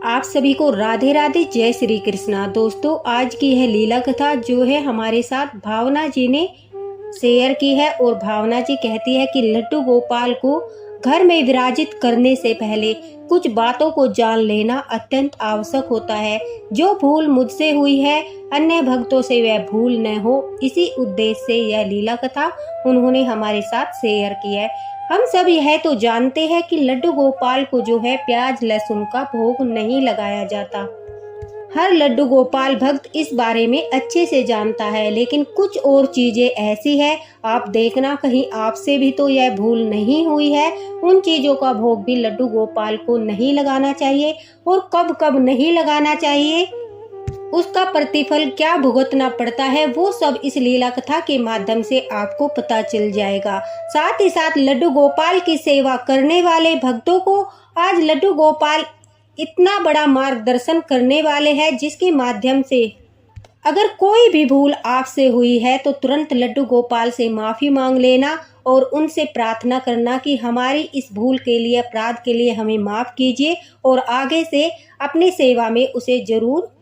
आप सभी को राधे राधे, जय श्री कृष्णा। दोस्तों, आज की यह लीला कथा जो है हमारे साथ भावना जी ने शेयर की है और भावना जी कहती है कि लड्डू गोपाल को घर में विराजित करने से पहले कुछ बातों को जान लेना अत्यंत आवश्यक होता है। जो भूल मुझसे हुई है अन्य भक्तों से वह भूल न हो, इसी उद्देश्य से यह लीला कथा उन्होंने हमारे साथ शेयर की है। हम सब यह तो जानते हैं कि लड्डू गोपाल को जो है प्याज लहसुन का भोग नहीं लगाया जाता। हर लड्डू गोपाल भक्त इस बारे में अच्छे से जानता है, लेकिन कुछ और चीजें ऐसी है, आप देखना कहीं आपसे भी तो यह भूल नहीं हुई है। उन चीजों का भोग भी लड्डू गोपाल को नहीं लगाना चाहिए और कब कब नहीं लगाना चाहिए, उसका प्रतिफल क्या भुगतना पड़ता है, वो सब इस लीला कथा के माध्यम से आपको पता चल जाएगा। साथ ही साथ लड्डू गोपाल की सेवा करने वाले भक्तों को आज लड्डू गोपाल इतना बड़ा मार्गदर्शन करने वाले हैं, जिसके माध्यम से अगर कोई भी भूल आपसे हुई है तो तुरंत लड्डू गोपाल से माफी मांग लेना और उनसे प्रार्थना करना कि हमारी इस भूल के लिए, अपराध के लिए हमें माफ कीजिए और आगे से अपनी सेवा में उसे जरूर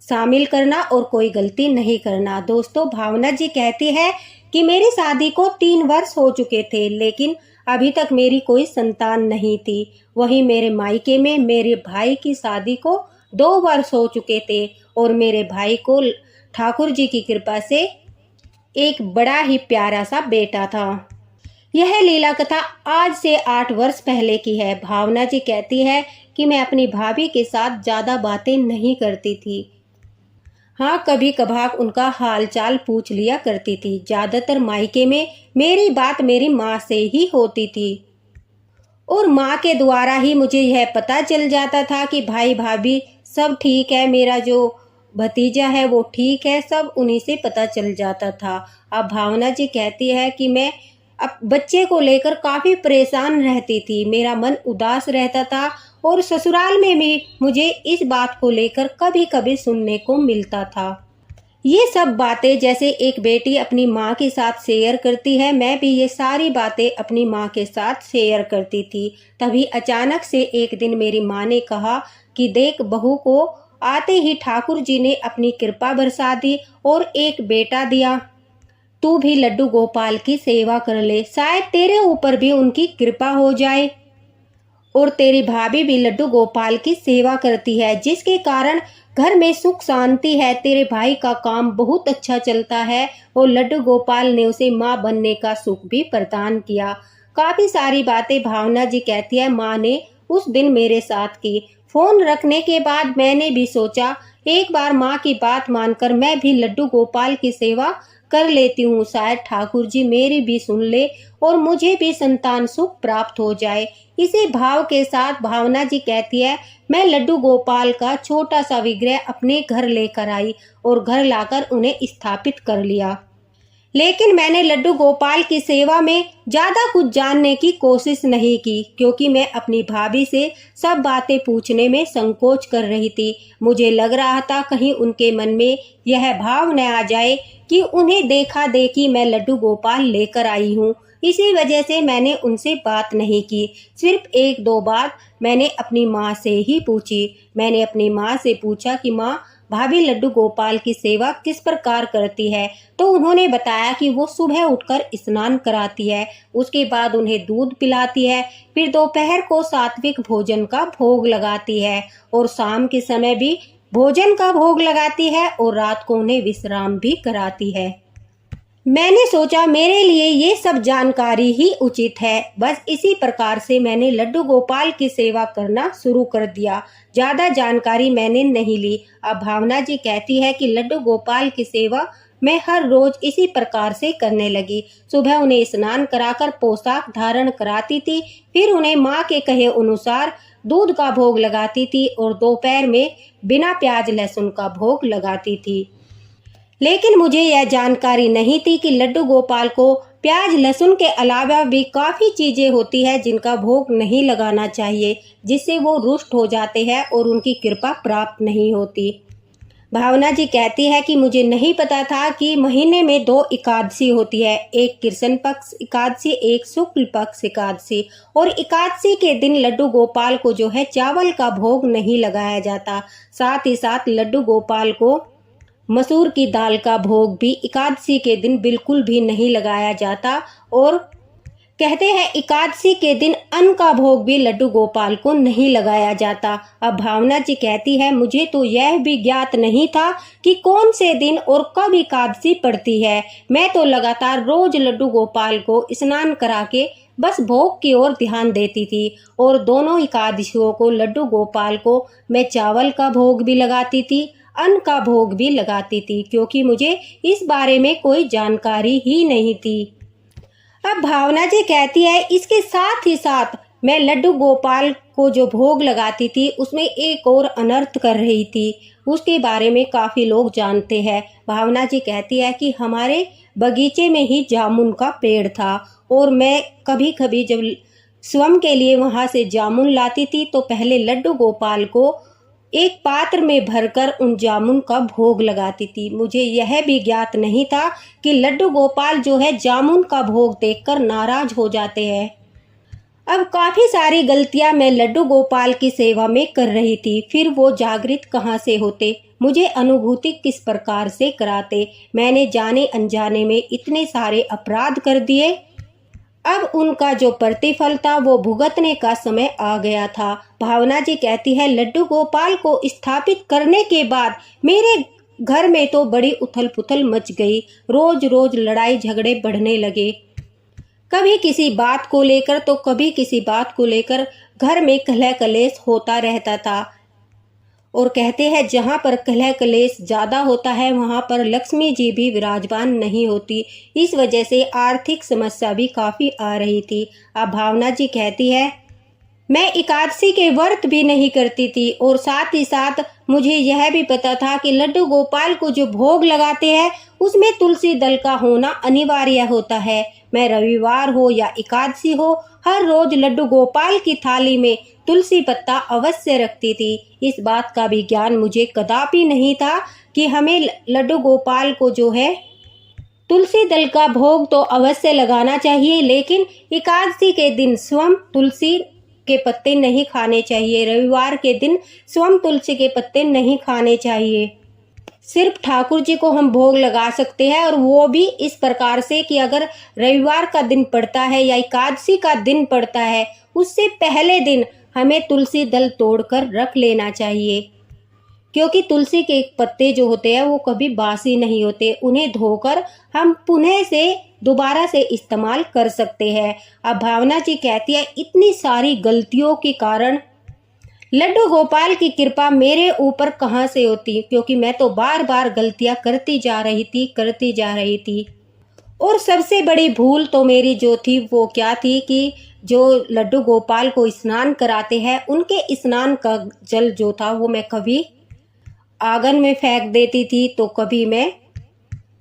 शामिल करना और कोई गलती नहीं करना। दोस्तों, भावना जी कहती है कि मेरी शादी को 3 वर्ष हो चुके थे, लेकिन अभी तक मेरी कोई संतान नहीं थी। वहीं मेरे मायके में मेरे भाई की शादी को 2 वर्ष हो चुके थे और मेरे भाई को ठाकुर जी की कृपा से एक बड़ा ही प्यारा सा बेटा था। यह लीला कथा आज से 8 वर्ष पहले की है। भावना जी कहती है कि मैं अपनी भाभी के साथ ज्यादा बातें नहीं करती थी। हाँ, कभी कभार उनका हालचाल पूछ लिया करती थी। ज्यादातर मायके में मेरी बात मेरी माँ से ही होती थी और माँ के द्वारा ही मुझे यह पता चल जाता था कि भाई भाभी सब ठीक है, मेरा जो भतीजा है वो ठीक है, सब उन्हीं से पता चल जाता था। अब भावना जी कहती है कि मैं अब बच्चे को लेकर काफ़ी परेशान रहती थी, मेरा मन उदास रहता था और ससुराल में भी मुझे इस बात को लेकर कभी कभी सुनने को मिलता था। ये सब बातें जैसे एक बेटी अपनी माँ के साथ शेयर करती है, मैं भी ये सारी बातें अपनी माँ के साथ शेयर करती थी। तभी अचानक से एक दिन मेरी माँ ने कहा कि देख, बहू को आते ही ठाकुर जी ने अपनी कृपा बरसा दी और एक बेटा दिया। तू भी लड्डू गोपाल की सेवा कर ले, शायद तेरे ऊपर भी उनकी कृपा हो जाए। और तेरी भाभी भी लड्डू गोपाल की सेवा करती है, जिसके कारण घर में सुख शांति है। तेरे भाई का काम बहुत अच्छा चलता है और लड्डू गोपाल ने उसे माँ बनने का सुख भी प्रदान किया। काफी सारी बातें भावना जी कहती है माँ ने उस दिन मेरे साथ की। फोन रखने के बाद मैंने भी सोचा एक बार माँ की बात मानकर मैं भी लड्डू गोपाल की सेवा कर लेती हूँ, शायद ठाकुर जी मेरी भी सुन ले और मुझे भी संतान सुख प्राप्त हो जाए। इसी भाव के साथ भावना जी कहती है मैं लड्डू गोपाल का छोटा सा विग्रह अपने घर लेकर आई और घर लाकर उन्हें स्थापित कर लिया। लेकिन मैंने लड्डू गोपाल की सेवा में ज्यादा कुछ जानने की कोशिश नहीं की, क्योंकि मैं अपनी भाभी से सब बातें पूछने में संकोच कर रही थी। मुझे लग रहा था कहीं उनके मन में यह भाव न आ जाए कि उन्हें देखा देखी मैं लड्डू गोपाल लेकर आई हूँ। इसी वजह से मैंने उनसे बात नहीं की। सिर्फ 1-2 बात मैंने अपनी माँ से ही पूछी। मैंने अपनी माँ से पूछा कि माँ, भाभी लड्डू गोपाल की सेवा किस प्रकार करती है, तो उन्होंने बताया कि वो सुबह उठकर स्नान कराती है, उसके बाद उन्हें दूध पिलाती है, फिर दोपहर को सात्विक भोजन का भोग लगाती है और शाम के समय भी भोजन का भोग लगाती है और रात को उन्हें विश्राम भी कराती है। मैंने सोचा मेरे लिए ये सब जानकारी ही उचित है, बस इसी प्रकार से मैंने लड्डू गोपाल की सेवा करना शुरू कर दिया। ज्यादा जानकारी मैंने नहीं ली। अब भावना जी कहती है कि लड्डू गोपाल की सेवा मैं हर रोज इसी प्रकार से करने लगी। सुबह उन्हें स्नान कराकर पोशाक धारण कराती थी, फिर उन्हें माँ के कहे अनुसार दूध का भोग लगाती थी और दोपहर में बिना प्याज लहसुन का भोग लगाती थी। लेकिन मुझे यह जानकारी नहीं थी कि लड्डू गोपाल को प्याज लहसुन के अलावा भी काफ़ी चीज़ें होती है जिनका भोग नहीं लगाना चाहिए, जिससे वो रुष्ट हो जाते हैं और उनकी कृपा प्राप्त नहीं होती। भावना जी कहती है कि मुझे नहीं पता था कि महीने में 2 एकादशी होती है, एक कृष्ण पक्ष एकादशी, एक शुक्ल पक्ष एकादशी। और एकादशी के दिन लड्डू गोपाल को जो है चावल का भोग नहीं लगाया जाता। साथ ही साथ लड्डू गोपाल को मसूर की दाल का भोग भी एकादशी के दिन बिल्कुल भी नहीं लगाया जाता। और कहते हैं एकादशी के दिन अन्न का भोग भी लड्डू गोपाल को नहीं लगाया जाता। अब भावना जी कहती है मुझे तो यह भी ज्ञात नहीं था कि कौन से दिन और कब एकादशी पड़ती है। मैं तो लगातार रोज लड्डू गोपाल को स्नान करा के बस भोग की ओर ध्यान देती थी। और दोनों एकादशियों को लड्डू गोपाल को मैं चावल का भोग भी लगाती थी, अन्न का भोग भी लगाती थी, क्योंकि मुझे इस बारे में कोई जानकारी ही नहीं थी। अब भावना जी कहती है इसके साथ ही साथ मैं लड्डू गोपाल को जो भोग लगाती थी उसमें एक और अनर्थ कर रही थी, उसके बारे में काफ़ी लोग जानते हैं। भावना जी कहती है कि हमारे बगीचे में ही जामुन का पेड़ था और मैं कभी कभी जब स्वयं के लिए वहाँ से जामुन लाती थी तो पहले लड्डू गोपाल को एक पात्र में भरकर उन जामुन का भोग लगाती थी। मुझे यह भी ज्ञात नहीं था कि लड्डू गोपाल जो है जामुन का भोग देखकर नाराज हो जाते हैं। अब काफ़ी सारी गलतियां मैं लड्डू गोपाल की सेवा में कर रही थी, फिर वो जागृत कहाँ से होते, मुझे अनुभूति किस प्रकार से कराते। मैंने जाने अनजाने में इतने सारे अपराध कर दिए। अब उनका जो प्रतिफल था वो भुगतने का समय आ गया था। भावना जी कहती है लड्डू गोपाल को स्थापित करने के बाद मेरे घर में तो बड़ी उथल पुथल मच गई। रोज रोज लड़ाई झगड़े बढ़ने लगे, कभी किसी बात को लेकर तो कभी किसी बात को लेकर घर में कलह कलेश होता रहता था। और कहते हैं जहाँ पर कलह कलेश ज़्यादा होता है वहाँ पर लक्ष्मी जी भी विराजमान नहीं होती। इस वजह से आर्थिक समस्या भी काफ़ी आ रही थी। अब भावना जी कहती है मैं एकादशी के व्रत भी नहीं करती थी और साथ ही साथ मुझे यह भी पता था कि लड्डू गोपाल को जो भोग लगाते हैं उसमें तुलसी दल का होना अनिवार्य होता है। मैं रविवार हो या एकादशी हो हर रोज लड्डू गोपाल की थाली में तुलसी पत्ता अवश्य रखती थी। इस बात का भी ज्ञान मुझे कदापि नहीं था कि हमें लड्डू गोपाल को जो है तुलसी दल का भोग तो अवश्य लगाना चाहिए, लेकिन एकादशी के दिन स्वयं तुलसी के पत्ते नहीं खाने चाहिए। रविवार के दिन स्वयं तुलसी के पत्ते नहीं खाने चाहिए। सिर्फ ठाकुर जी को हम भोग लगा सकते हैं, और वो भी इस प्रकार से कि अगर रविवार का दिन पड़ता है या एकादशी का दिन पड़ता है उससे पहले दिन हमें तुलसी दल तोड़कर रख लेना चाहिए, क्योंकि तुलसी के पत्ते जो होते हैं वो कभी बासी नहीं होते। उन्हें धोकर हम पुनः से दोबारा से इस्तेमाल कर सकते हैं। अब भावना जी कहती है इतनी सारी गलतियों के कारण लड्डू गोपाल की कृपा मेरे ऊपर कहाँ से होती, क्योंकि मैं तो बार बार गलतियाँ करती जा रही थी। और सबसे बड़ी भूल तो मेरी जो थी वो क्या थी कि जो लड्डू गोपाल को स्नान कराते हैं उनके स्नान का जल जो था वो मैं कभी आंगन में फेंक देती थी तो कभी मैं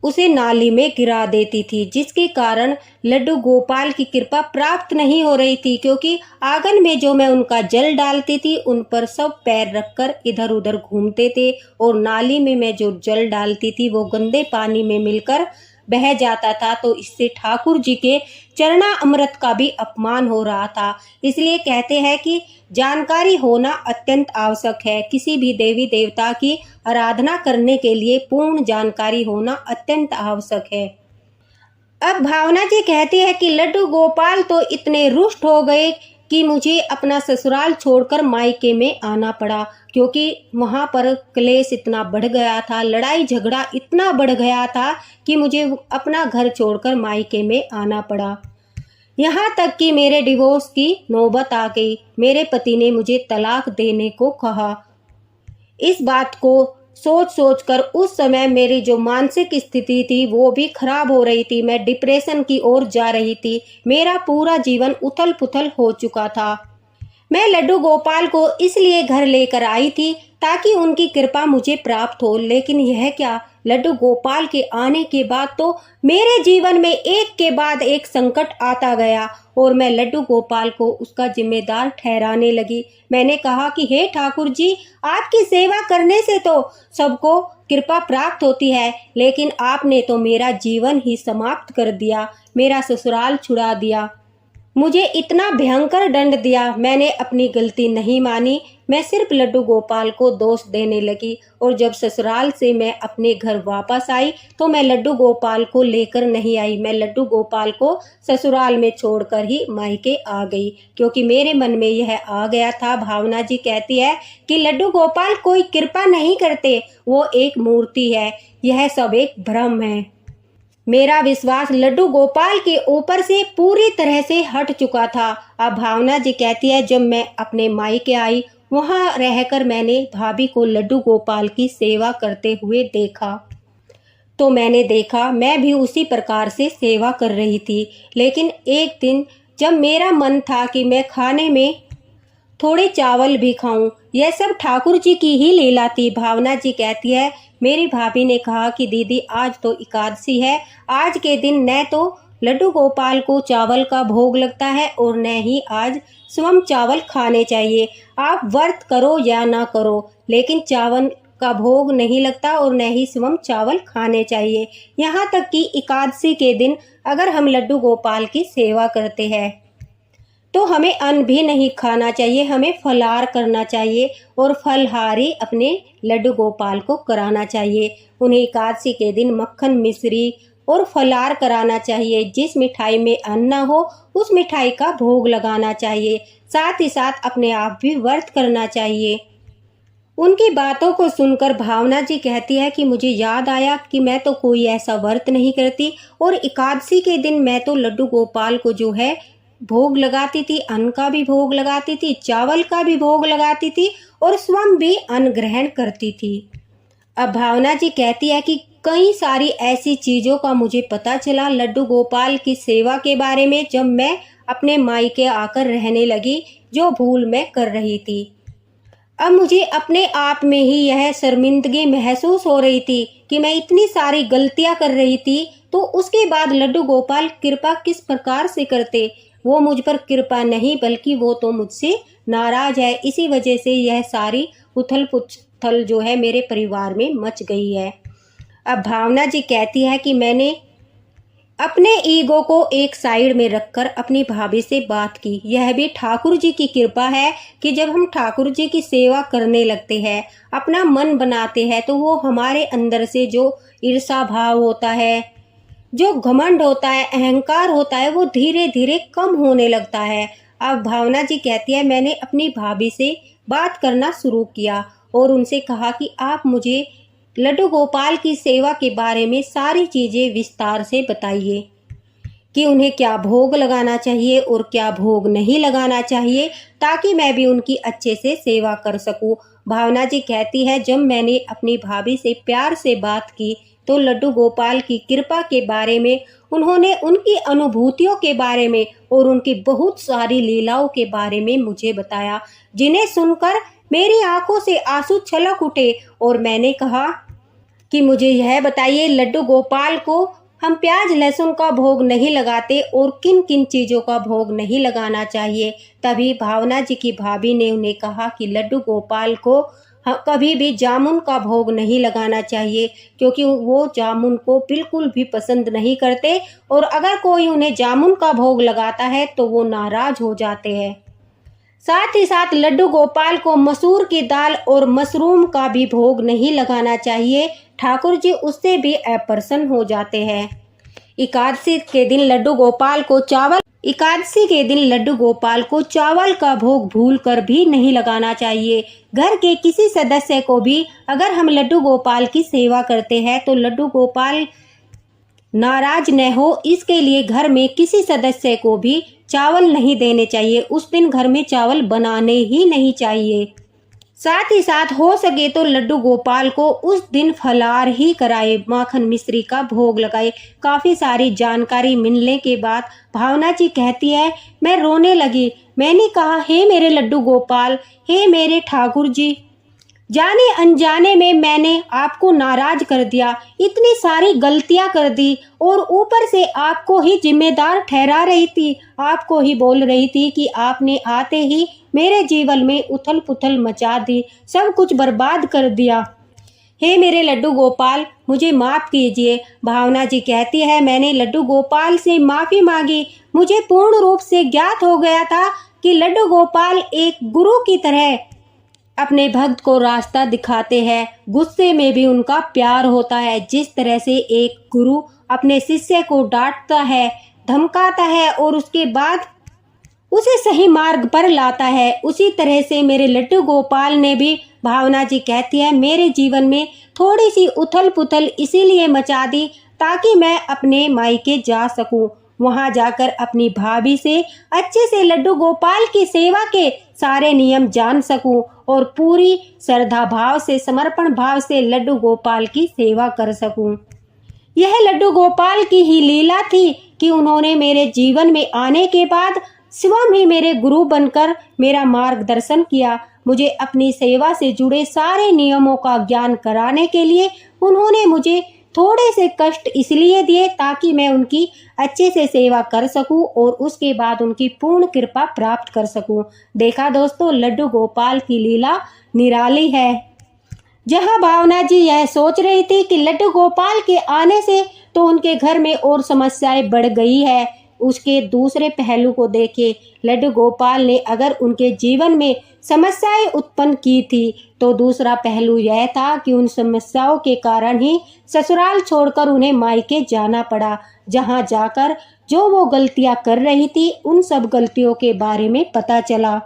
उसे नाली में गिरा देती थी, जिसके कारण लड्डू गोपाल की कृपा प्राप्त नहीं हो रही थी। क्योंकि आंगन में जो मैं उनका जल डालती थी उन पर सब पैर रखकर इधर उधर घूमते थे, और नाली में मैं जो जल डालती थी वो गंदे पानी में मिलकर बह जाता था, तो इससे ठाकुर जी के चरणा अमृत का भी अपमान हो रहा था। इसलिए कहते हैं कि जानकारी होना अत्यंत आवश्यक है। किसी भी देवी देवता की आराधना करने के लिए पूर्ण जानकारी होना अत्यंत आवश्यक है। अब भावना जी कहती है कि लड्डू गोपाल तो इतने रुष्ट हो गए कि मुझे अपना ससुराल छोड़कर मायके में आना पड़ा, क्योंकि वहाँ पर क्लेश इतना बढ़ गया था, लड़ाई झगड़ा इतना बढ़ गया था कि मुझे अपना घर छोड़कर मायके में आना पड़ा। यहाँ तक कि मेरे डिवोर्स की नौबत आ गई। मेरे पति ने मुझे तलाक देने को कहा। इस बात को सोच सोच कर उस समय मेरी जो मानसिक स्थिति थी वो भी खराब हो रही थी। मैं डिप्रेशन की ओर जा रही थी। मेरा पूरा जीवन उथल पुथल हो चुका था। मैं लड्डू गोपाल को इसलिए घर लेकर आई थी ताकि उनकी कृपा मुझे प्राप्त हो, लेकिन यह क्या, लड्डू गोपाल के आने के बाद तो मेरे जीवन में एक के बाद एक संकट आता गया और मैं लड्डू गोपाल को उसका जिम्मेदार ठहराने लगी। मैंने कहा कि हे ठाकुर जी, आपकी सेवा करने से तो सबको कृपा प्राप्त होती है, लेकिन आपने तो मेरा जीवन ही समाप्त कर दिया, मेरा ससुराल छुड़ा दिया, मुझे इतना भयंकर दंड दिया। मैंने अपनी गलती नहीं मानी, मैं सिर्फ लड्डू गोपाल को दोष देने लगी और जब ससुराल से मैं अपने घर वापस आई तो मैं लड्डू गोपाल को लेकर नहीं आई। मैं लड्डू गोपाल को ससुराल में छोड़कर ही मायके आ गई, क्योंकि मेरे मन में यह आ गया था। भावना जी कहती है कि लड्डू गोपाल कोई कृपा नहीं करते, वो एक मूर्ति है, यह सब एक भ्रम है। मेरा विश्वास लड्डू गोपाल के ऊपर से पूरी तरह से हट चुका था। अब भावना जी कहती है, जब मैं अपने मायके आई वहां रहकर मैंने भाभी को लड्डू गोपाल की सेवा करते हुए देखा, तो मैंने देखा मैं भी उसी प्रकार से सेवा कर रही थी। लेकिन एक दिन जब मेरा मन था कि मैं खाने में थोड़े चावल भी खाऊं, यह सब ठाकुर जी की ही लीला थी। भावना जी कहती है, मेरी भाभी ने कहा कि दीदी आज तो एकादशी है, आज के दिन न तो लड्डू गोपाल को चावल का भोग लगता है और न ही आज स्वयं चावल खाने चाहिए। आप व्रत करो या ना करो, लेकिन चावल का भोग नहीं लगता और न ही स्वयं चावल खाने चाहिए। यहाँ तक कि एकादशी के दिन अगर हम लड्डू गोपाल की सेवा करते हैं तो हमें अन्न भी नहीं खाना चाहिए, हमें फलाहार करना चाहिए और फलहारी अपने लड्डू गोपाल को कराना चाहिए। उन्हें एकादशी के दिन मक्खन मिश्री और फलाहार कराना चाहिए। जिस मिठाई में अन्न न हो उस मिठाई का भोग लगाना चाहिए, साथ ही साथ अपने आप भी व्रत करना चाहिए। उनकी बातों को सुनकर भावना जी कहती है कि मुझे याद आया कि मैं तो कोई ऐसा व्रत नहीं करती और एकादशी के दिन मैं तो लड्डू गोपाल को जो है भोग लगाती थी, अन्न का भी भोग लगाती थी, चावल का भी भोग लगाती थी और स्वयं भी अन्न ग्रहण करती थी। अब भावना जी कहती है कि कई सारी ऐसी चीज़ों का मुझे पता चला लड्डू गोपाल की सेवा के बारे में जब मैं अपने मायके आकर रहने लगी, जो भूल मैं कर रही थी। अब मुझे अपने आप में ही यह शर्मिंदगी महसूस हो रही थी कि मैं इतनी सारी गलतियां कर रही थी, तो उसके बाद लड्डू गोपाल कृपा किस प्रकार से करते। वो मुझ पर कृपा नहीं बल्कि वो तो मुझसे नाराज है। इसी वजह से यह सारी उथल पुथल जो है मेरे परिवार में मच गई है। अब भावना जी कहती है कि मैंने अपने ईगो को एक साइड में रखकर अपनी भाभी से बात की। यह भी ठाकुर जी की कृपा है कि जब हम ठाकुर जी की सेवा करने लगते हैं, अपना मन बनाते हैं, तो वो हमारे अंदर से जो ईर्षा भाव होता है, जो घमंड होता है, अहंकार होता है, वो धीरे धीरे कम होने लगता है। अब भावना जी कहती है, मैंने अपनी भाभी से बात करना शुरू किया और उनसे कहा कि आप मुझे लड्डू गोपाल की सेवा के बारे में सारी चीज़ें विस्तार से बताइए कि उन्हें क्या भोग लगाना चाहिए और क्या भोग नहीं लगाना चाहिए, ताकि मैं भी उनकी अच्छे से सेवा कर सकूं। भावना जी कहती है, जब मैंने अपनी भाभी से प्यार से बात की तो लड्डू गोपाल की कृपा के बारे में, उन्होंने उनकी अनुभूतियों के बारे में और उनकी बहुत सारी लीलाओं के बारे में मुझे बताया, जिन्हें सुनकर मेरी आंखों से आंसू छलक उठे। और मैंने कहा कि मुझे यह बताइए, लड्डू गोपाल को हम प्याज लहसुन का भोग नहीं लगाते और किन किन चीज़ों का भोग नहीं लगाना चाहिए। तभी भावना जी की भाभी ने उन्हें कहा कि लड्डू गोपाल को कभी भी जामुन का भोग नहीं लगाना चाहिए, क्योंकि वो जामुन को बिल्कुल भी पसंद नहीं करते और अगर कोई उन्हें जामुन का भोग लगाता है तो वो नाराज हो जाते हैं। साथ ही साथ लड्डू गोपाल को मसूर की दाल और मशरूम का भी भोग नहीं लगाना चाहिए, ठाकुर जी उससे भी अप्रसन्न हो जाते हैं। एकादशी के दिन लड्डू गोपाल को चावल का भोग भूलकर भी नहीं लगाना चाहिए। घर के किसी सदस्य को भी अगर हम लड्डू गोपाल की सेवा करते हैं तो लड्डू गोपाल नाराज न हो, इसके लिए घर में किसी सदस्य को भी चावल नहीं देने चाहिए। उस दिन घर में चावल बनाने ही नहीं चाहिए। साथ ही साथ हो सके तो लड्डू गोपाल को उस दिन फलार ही कराए, माखन मिश्री का भोग लगाए। काफ़ी सारी जानकारी मिलने के बाद भावना जी कहती है, मैं रोने लगी। मैंने कहा, हे मेरे लड्डू गोपाल, हे मेरे ठाकुर जी, जाने अनजाने में मैंने आपको नाराज कर दिया, इतनी सारी गलतियां कर दी और ऊपर से आपको ही जिम्मेदार ठहरा रही थी, आपको ही बोल रही थी कि आपने आते ही मेरे जीवन में उथल पुथल मचा दी, सब कुछ बर्बाद कर दिया। हे मेरे लड्डू गोपाल, मुझे माफ़ कीजिए। भावना जी कहती है, मैंने लड्डू गोपाल से माफ़ी मांगी। मुझे पूर्ण रूप से ज्ञात हो गया था कि लड्डू गोपाल एक गुरु की तरह अपने भक्त को रास्ता दिखाते हैं। गुस्से में भी उनका प्यार होता है। जिस तरह से एक गुरु अपने शिष्य को डांटता है, धमकाता है और उसके बाद उसे सही मार्ग पर लाता है, उसी तरह से मेरे लड्डू गोपाल ने भी, भावना जी कहती है, मेरे जीवन में थोड़ी सी उथल पुथल इसीलिए मचा दी ताकि मैं अपने मायके जा सकूं, वहां जाकर अपनी भाभी से अच्छे से लड्डू गोपाल की सेवा के सारे नियम जान सकूं और पूरी श्रद्धा भाव से, समर्पण भाव से लड्डू गोपाल की सेवा कर सकूं। यह लड्डू गोपाल की ही लीला थी कि उन्होंने मेरे जीवन में आने के बाद स्वयं ही मेरे गुरु बनकर मेरा मार्गदर्शन किया। मुझे अपनी सेवा से जुड़े सारे नियमों का ज्ञान कराने के लिए उन्होंने मुझे थोड़े से कष्ट इसलिए दिए ताकि मैं उनकी अच्छे से सेवा कर सकूं और उसके बाद उनकी पूर्ण कृपा प्राप्त कर सकूं। देखा दोस्तों, लड्डू गोपाल की लीला निराली है। जहां भावना जी यह सोच रही थी कि लड्डू गोपाल के आने से तो उनके घर में और समस्याएं बढ़ गई है, उसके दूसरे पहलू को देखे। लड्डू गोपाल ने अगर उनके जीवन में समस्याएं उत्पन्न की थी तो दूसरा पहलू यह था कि उन समस्याओं के कारण ही ससुराल छोड़कर उन्हें मायके जाना पड़ा, जहां जाकर जो वो गलतियां कर रही थी उन सब गलतियों के बारे में पता चला।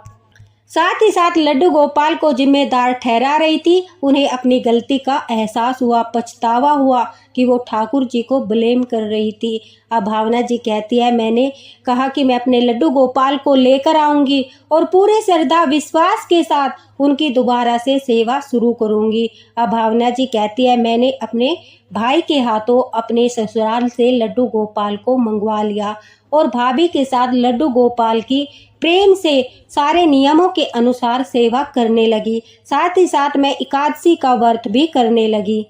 साथ ही साथ लड्डू गोपाल को जिम्मेदार ठहरा रही थी। उन्हें अपनी गलती का एहसास हुआ, पछतावा हुआ कि वो ठाकुर जी को ब्लेम कर रही थी। अब भावना जी कहती है, मैंने कहा कि मैं अपने लड्डू गोपाल को लेकर आऊंगी और पूरे श्रद्धा विश्वास के साथ उनकी दोबारा से सेवा शुरू करूंगी। अब भावना जी कहती है, मैंने अपने भाई के हाथों अपने ससुराल से लड्डू गोपाल को मंगवा लिया और भाभी के साथ लड्डू गोपाल की प्रेम से सारे नियमों के अनुसार सेवा करने लगी। साथ ही साथ मैं एकादशी का व्रत भी करने लगी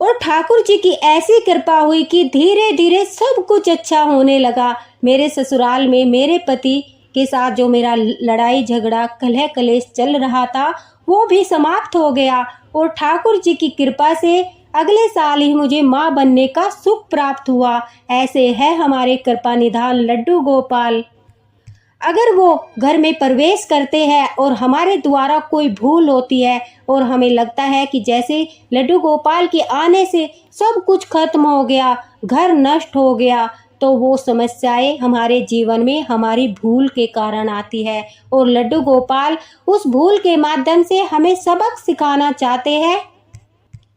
और ठाकुर जी की ऐसी कृपा हुई कि धीरे धीरे सब कुछ अच्छा होने लगा। मेरे ससुराल में मेरे पति के साथ जो मेरा लड़ाई झगड़ा कलह कलेश चल रहा था वो भी समाप्त हो गया और ठाकुर जी की कृपा से अगले साल ही मुझे माँ बनने का सुख प्राप्त हुआ। ऐसे है हमारे कृपा निधान लड्डू गोपाल। अगर वो घर में प्रवेश करते हैं और हमारे द्वारा कोई भूल होती है और हमें लगता है कि जैसे लड्डू गोपाल के आने से सब कुछ खत्म हो गया, घर नष्ट हो गया, तो वो समस्याएं हमारे जीवन में हमारी भूल के कारण आती है और लड्डू गोपाल उस भूल के माध्यम से हमें सबक सिखाना चाहते हैं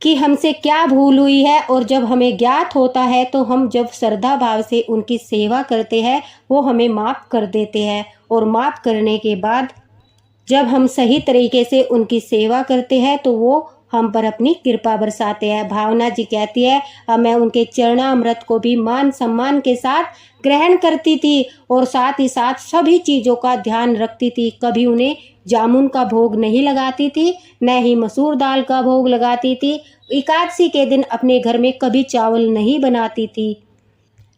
कि हमसे क्या भूल हुई है। और जब हमें ज्ञात होता है तो हम जब श्रद्धा भाव से उनकी सेवा करते हैं वो हमें माफ़ कर देते हैं और माफ़ करने के बाद जब हम सही तरीके से उनकी सेवा करते हैं तो वो हम पर अपनी कृपा बरसाते हैं। भावना जी कहती है, अब मैं उनके चरणामृत को भी मान सम्मान के साथ ग्रहण करती थी और साथ ही साथ सभी चीज़ों का ध्यान रखती थी। कभी उन्हें जामुन का भोग नहीं लगाती थी, न ही मसूर दाल का भोग लगाती थी। एकादशी के दिन अपने घर में कभी चावल नहीं बनाती थी,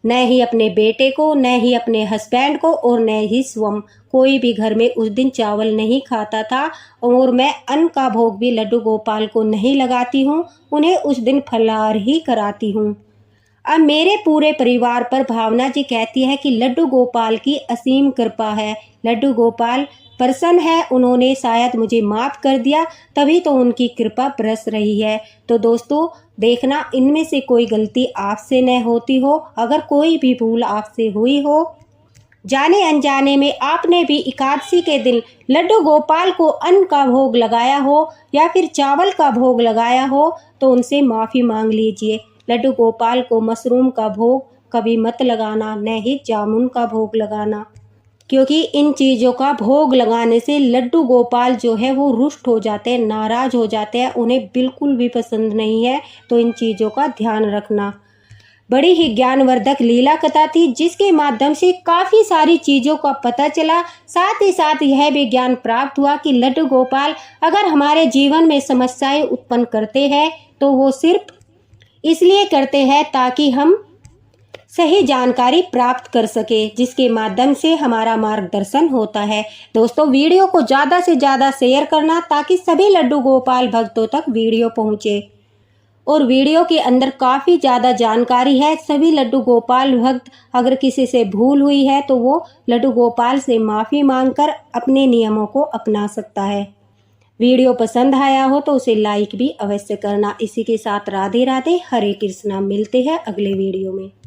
न ही अपने बेटे को, न ही अपने हस्बैंड को और न ही स्वयं। कोई भी घर में उस दिन चावल नहीं खाता था और मैं अन्न का भोग भी लड्डू गोपाल को नहीं लगाती हूँ, उन्हें उस दिन फलाहार ही कराती हूँ। अब मेरे पूरे परिवार पर भावना जी कहती है कि लड्डू गोपाल की असीम कृपा है। लड्डू गोपाल प्रसन्न है, उन्होंने शायद मुझे माफ़ कर दिया, तभी तो उनकी कृपा बरस रही है। तो दोस्तों देखना, इनमें से कोई गलती आपसे न होती हो। अगर कोई भी भूल आपसे हुई हो, जाने अनजाने में आपने भी एकादशी के दिन लड्डू गोपाल को अन्न का भोग लगाया हो या फिर चावल का भोग लगाया हो तो उनसे माफ़ी मांग लीजिए। लड्डू गोपाल को मशरूम का भोग कभी मत लगाना, न ही जामुन का भोग लगाना। क्योंकि इन चीज़ों का भोग लगाने से लड्डू गोपाल जो है वो रुष्ट हो जाते हैं, नाराज़ हो जाते हैं, उन्हें बिल्कुल भी पसंद नहीं है। तो इन चीज़ों का ध्यान रखना। बड़ी ही ज्ञानवर्धक लीला कथा थी, जिसके माध्यम से काफ़ी सारी चीज़ों का पता चला। साथ ही साथ यह भी ज्ञान प्राप्त हुआ कि लड्डू गोपाल अगर हमारे जीवन में समस्याएं उत्पन्न करते हैं तो वो सिर्फ इसलिए करते हैं ताकि हम सही जानकारी प्राप्त कर सके, जिसके माध्यम से हमारा मार्गदर्शन होता है। दोस्तों, वीडियो को ज़्यादा से ज़्यादा शेयर करना ताकि सभी लड्डू गोपाल भक्तों तक वीडियो पहुँचे। और वीडियो के अंदर काफ़ी ज़्यादा जानकारी है। सभी लड्डू गोपाल भक्त अगर किसी से भूल हुई है तो वो लड्डू गोपाल से माफ़ी मांगकर अपने नियमों को अपना सकता है। वीडियो पसंद आया हो तो उसे लाइक भी अवश्य करना। इसी के साथ राधे राधे, हरे कृष्णा। मिलते हैं अगले वीडियो में।